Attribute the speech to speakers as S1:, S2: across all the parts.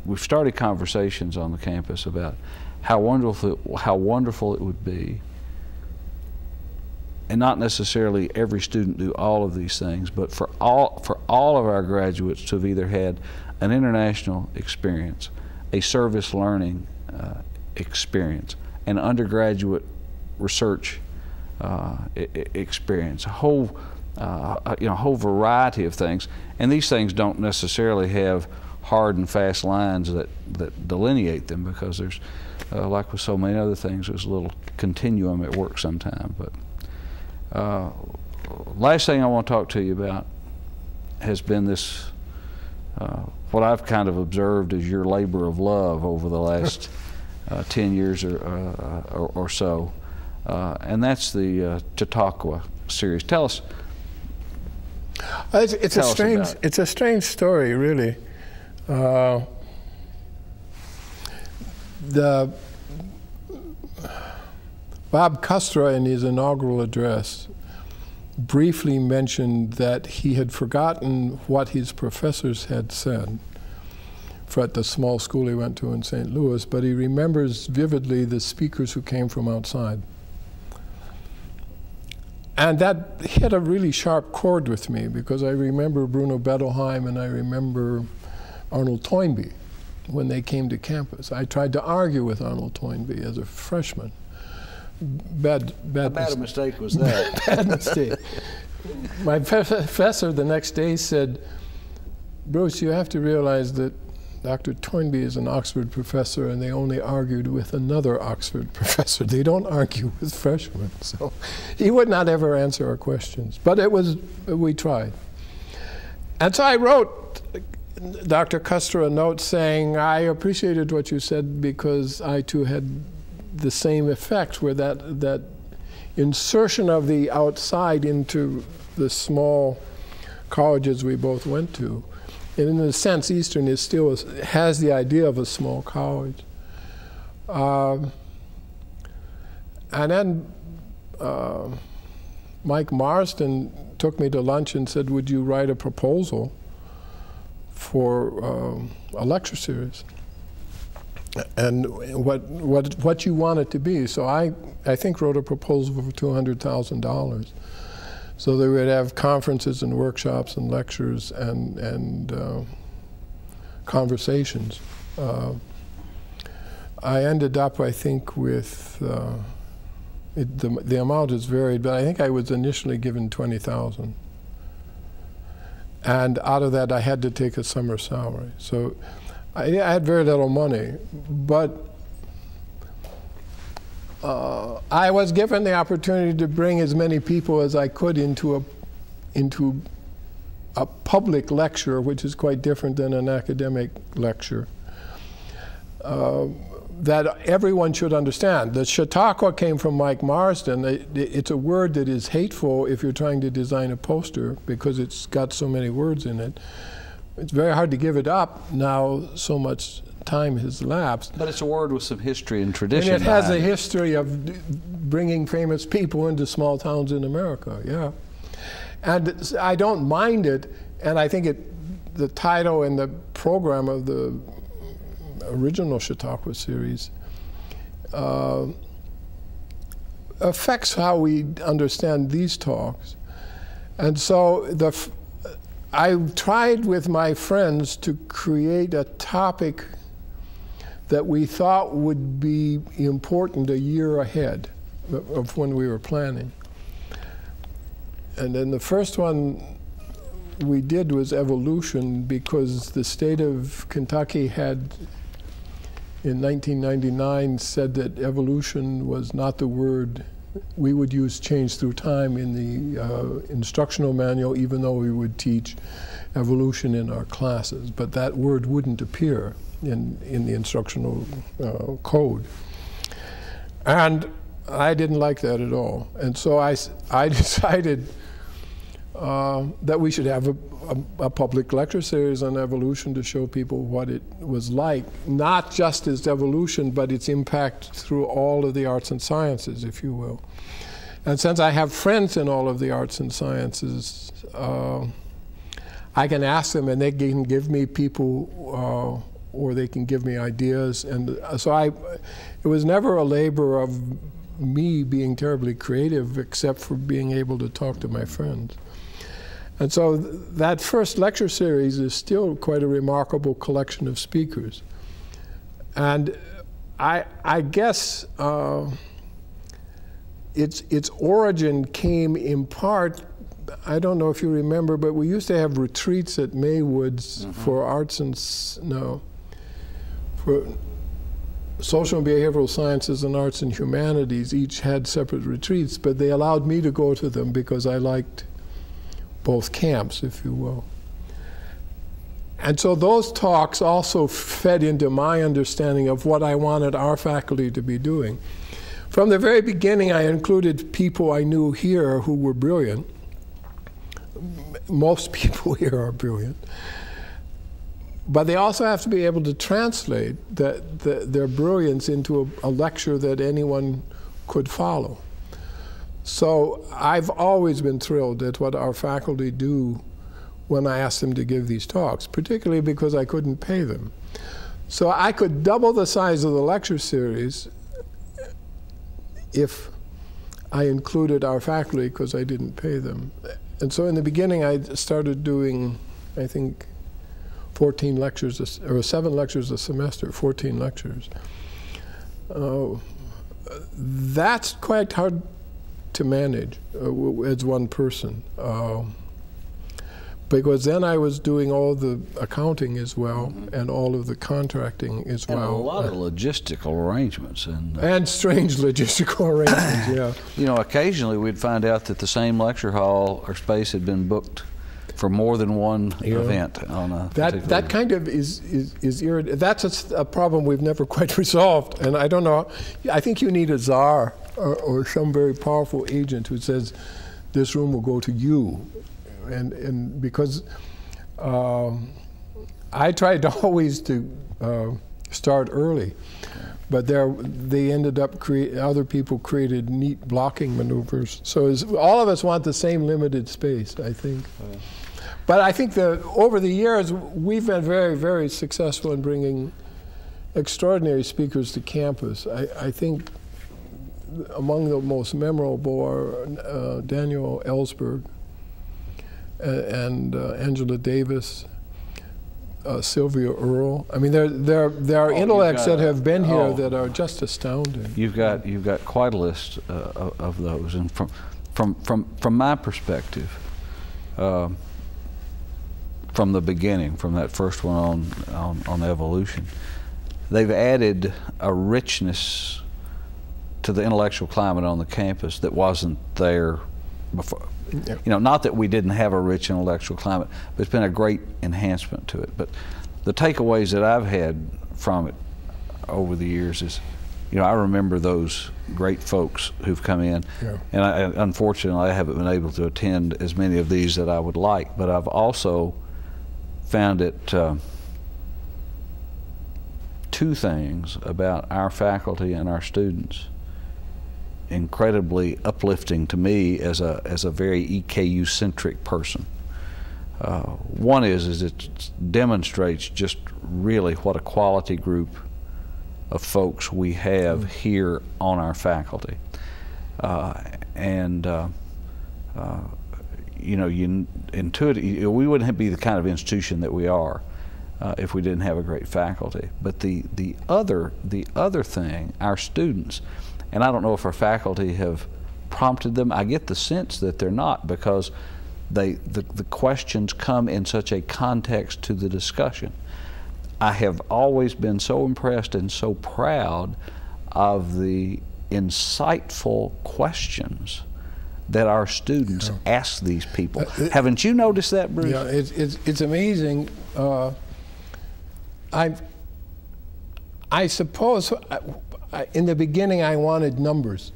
S1: we've started conversations on the campus about how wonderful it would be, and not necessarily every student do all of these things, but for all of our graduates to have either had an international experience, a service learning experience, an undergraduate research experience, a whole whole variety of things. And these things don't necessarily have hard and fast lines that delineate them, because there's, like with so many other things, there's a little continuum at work sometime. But last thing I want to talk to you about has been this, what I've kind of observed as your labor of love over the last 10 years or so, and that's the Chautauqua series. Tell us.
S2: It's a strange story, really. Bob Custra, in his inaugural address, briefly mentioned that he had forgotten what his professors had said at the small school he went to in St. Louis, but he remembers vividly the speakers who came from outside. And that hit a really sharp chord with me, because I remember Bruno Bettelheim and I remember Arnold Toynbee when they came to campus. I tried to argue with Arnold Toynbee as a freshman. How bad a mistake was that? Bad mistake. My professor the next day said, "Bruce, you have to realize that Dr. Toynbee is an Oxford professor, and they only argued with another Oxford professor. They don't argue with freshmen." So he would not ever answer our questions. But we tried. And so I wrote Dr. Custra a note saying, "I appreciated what you said, because I too had the same effect, where that insertion of the outside into the small colleges we both went to. And in a sense, Eastern is still has the idea of a small college." And then Mike Marston took me to lunch and said, "Would you write a proposal for a lecture series, and what you want it to be?" So I think wrote a proposal for $200,000. So they would have conferences and workshops and lectures and conversations. I ended up, I think, with, the amount is varied, but I think I was initially given $20,000. And out of that, I had to take a summer salary. So I had very little money, but I was given the opportunity to bring as many people as I could into a public lecture, which is quite different than an academic lecture, that everyone should understand. The Chautauqua came from Mike Marsden. It's a word that is hateful if you're trying to design a poster, because it's got so many words in it. It's very hard to give it up now, so much time has lapsed.
S1: But it's a word with some history and tradition.
S2: And it has a history of bringing famous people into small towns in America, yeah. And I don't mind it, and I think the title and the program of the original Chautauqua series affects how we understand these talks. And so I tried with my friends to create a topic that we thought would be important a year ahead of when we were planning. And then the first one we did was evolution, because the state of Kentucky had, in 1999, said that evolution was not the word we would use change through time in the instructional manual, even though we would teach evolution in our classes. But that word wouldn't appear in the instructional code. And I didn't like that at all. And so I decided that we should have a public lecture series on evolution to show people what it was like, not just as evolution, but its impact through all of the arts and sciences, if you will. And since I have friends in all of the arts and sciences, I can ask them, and they can give me people or they can give me ideas. And so it was never a labor of me being terribly creative, except for being able to talk to my friends. And so that first lecture series is still quite a remarkable collection of speakers. And I guess its origin came in part, I don't know if you remember, but we used to have retreats at Maywood's for arts and, for social and behavioral sciences and arts and humanities. Each had separate retreats, but they allowed me to go to them because I liked both camps, if you will. And so those talks also fed into my understanding of what I wanted our faculty to be doing. From the very beginning, I included people I knew here who were brilliant. Most people here are brilliant. But they also have to be able to translate their brilliance into a lecture that anyone could follow. So I've always been thrilled at what our faculty do when I ask them to give these talks, particularly because I couldn't pay them. So I could double the size of the lecture series if I included our faculty because I didn't pay them. And so in the beginning I started doing, I think, 14 lectures, or 7 lectures a semester, 14 lectures. That's quite hard to manage as one person. Because then I was doing all the accounting as well, and all of the contracting as well.
S1: And a lot of logistical arrangements.
S2: And strange logistical arrangements, yeah.
S1: You know, occasionally we'd find out that the same lecture hall or space had been booked for more than one event on a
S2: that kind of is irritating. That's a problem we've never quite resolved, and I don't know. I think you need a czar or some very powerful agent who says this room will go to you, and because I tried always to start early, but they ended up other people created neat blocking maneuvers. So all of us want the same limited space, I think. But I think that over the years, we've been very, very successful in bringing extraordinary speakers to campus. I think among the most memorable are Daniel Ellsberg and Angela Davis, Sylvia Earle. I mean, there are intellects that have been here that are just astounding.
S1: You've got quite a list of those, and from my perspective, from the beginning, from that first one on evolution, they've added a richness to the intellectual climate on the campus that wasn't there before. You know, not that we didn't have a rich intellectual climate, but it's been a great enhancement to it. But the takeaways that I've had from it over the years is, you know, I remember those great folks who've come in, and unfortunately I haven't been able to attend as many of these that I would like, but I've also found it two things about our faculty and our students incredibly uplifting to me as a very EKU-centric person. One is it demonstrates just really what a quality group of folks we have here on our faculty. You know, intuitively, we wouldn't be the kind of institution that we are if we didn't have a great faculty. But the other thing, our students, and I don't know if our faculty have prompted them. I get the sense that they're not, because the questions come in such a context to the discussion. I have always been so impressed and so proud of the insightful questions that our students ask these people. Haven't you noticed that, Bruce?
S2: Yeah, it's amazing. I suppose in the beginning I wanted numbers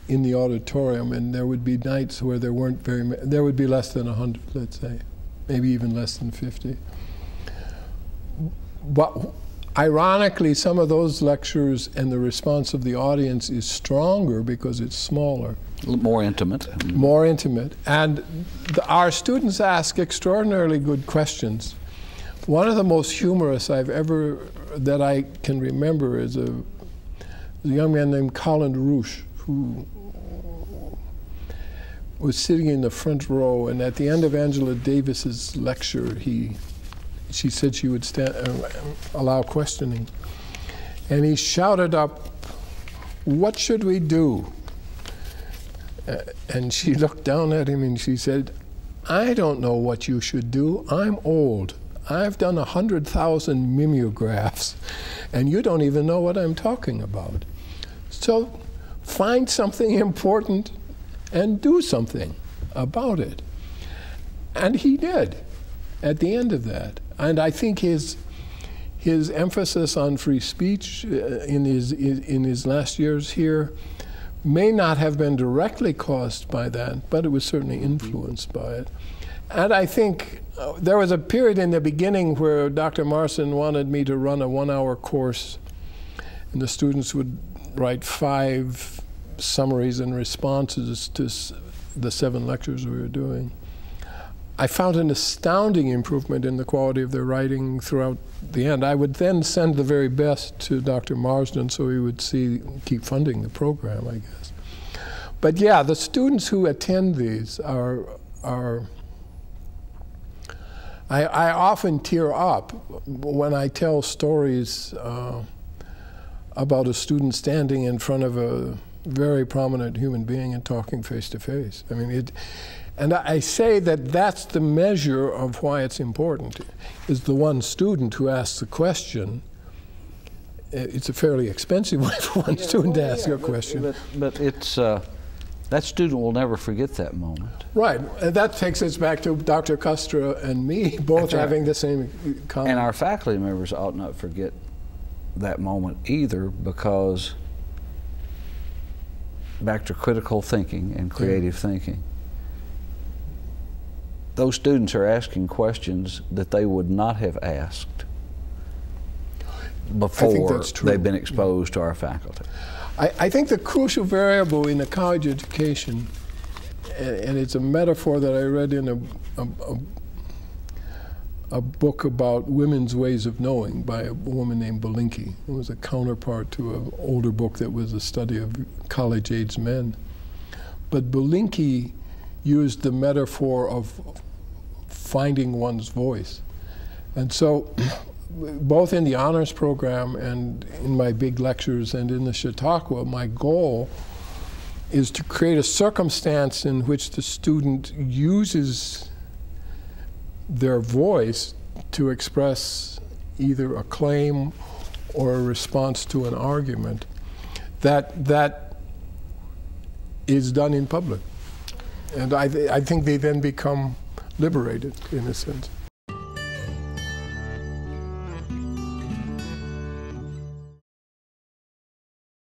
S2: in the auditorium, and there would be nights where there weren't very many. There would be less than 100, let's say, maybe even less than 50. But ironically, some of those lectures and the response of the audience is stronger because it's smaller.
S1: More intimate.
S2: More intimate. And our students ask extraordinarily good questions. One of the most humorous that I can remember is a young man named Colin Roosh, who was sitting in the front row, and at the end of Angela Davis's lecture, she said she would allow questioning. And he shouted up, "What should we do?" And she looked down at him and she said, "I don't know what you should do. I'm old. I've done 100,000 mimeographs, and you don't even know what I'm talking about. So find something important and do something about it." And he did at the end of that. And I think his emphasis on free speech in his last years here may not have been directly caused by that, but it was certainly influenced by it. And I think there was a period in the beginning where Dr. Marson wanted me to run a 1-hour course, and the students would write 5 summaries and responses to the 7 lectures we were doing. I found an astounding improvement in the quality of their writing throughout the end. I would then send the very best to Dr. Marsden so he would keep funding the program, I guess. But yeah, the students who attend these I often tear up when I tell stories about a student standing in front of a very prominent human being and talking face to face. I mean, and I say that that's the measure of why it's important, is the one student who asks the question. It's a fairly expensive way for one student to ask a question.
S1: But it's, that student will never forget that moment.
S2: Right, and that takes us back to Dr. Custra and me both having the same comment.
S1: And our faculty members ought not forget that moment either, because back to critical thinking and creative thinking, those students are asking questions that they would not have asked before they've been exposed to our faculty.
S2: I think the crucial variable in a college education, and it's a metaphor that I read in a book about women's ways of knowing by a woman named Belinkie. It was a counterpart to an older book that was a study of college-age men. But Belinkie used the metaphor of finding one's voice. And so both in the honors program and in my big lectures and in the Chautauqua, my goal is to create a circumstance in which the student uses their voice to express either a claim or a response to an argument that is done in public. And I think they then become liberated, in a sense.